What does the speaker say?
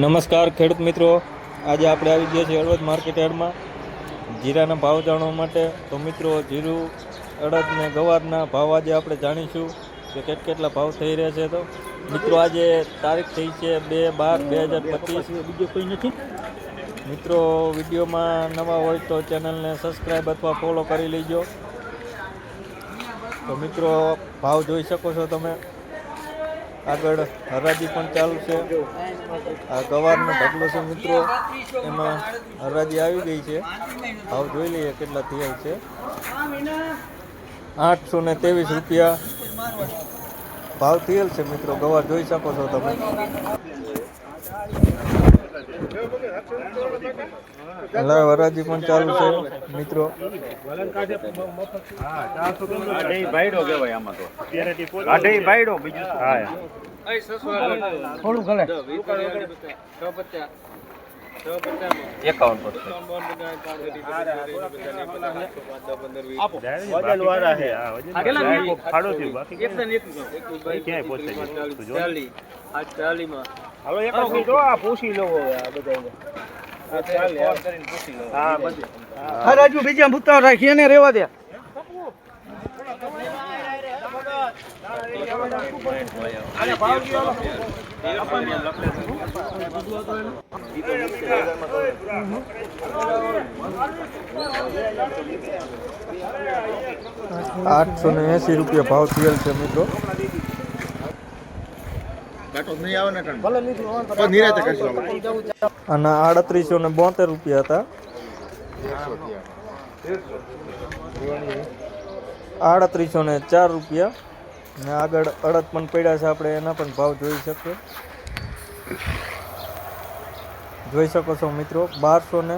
નમસ્કાર ખેડૂત મિત્રો, આજે આપણે આવી ગયા છીએ હળવદ માર્કેટ યાર્ડમાં જીરાના ભાવ જાણવા માટે. તો મિત્રો, જીરું, અડદ ને ગવારના ભાવ આજે આપણે જાણીશું કે કેટલા ભાવ થઈ રહ્યા છે. તો મિત્રો, આજે તારીખ થઈ છે 2/12/2025. બીજો કોઈ નથી. મિત્રો, વિડીયોમાં નવા હોય તો ચેનલને સબસ્ક્રાઈબ અથવા ફોલો કરી લેજો. તો મિત્રો, ભાવ જોઈ શકો છો તમે. આગળ હરાજી પણ ચાલુ છે. આ ગવારનો ઢગલો છે મિત્રો, એમાં હરાજી આવી ગઈ છે. ભાવ જોઈ લઈએ કેટલા થયા છે. 823 રૂપિયા ભાવ થયેલ છે મિત્રો. ગવાર જોઈ શકો છો તમે. હરાજી પણ ચાલુ છે મિત્રો. રાજુ બીજા ભૂતા રાખી એને રેવા દે. ₹880 ભાવ થયેલ છે મિત્રો. અને 3872 રૂપિયા હતા. 3804 રૂપિયા. ને આગળ અડદ પણ પડ્યા છે, આપણે એના પણ ભાવ જોઈ શકો છો મિત્રો. 1200 ને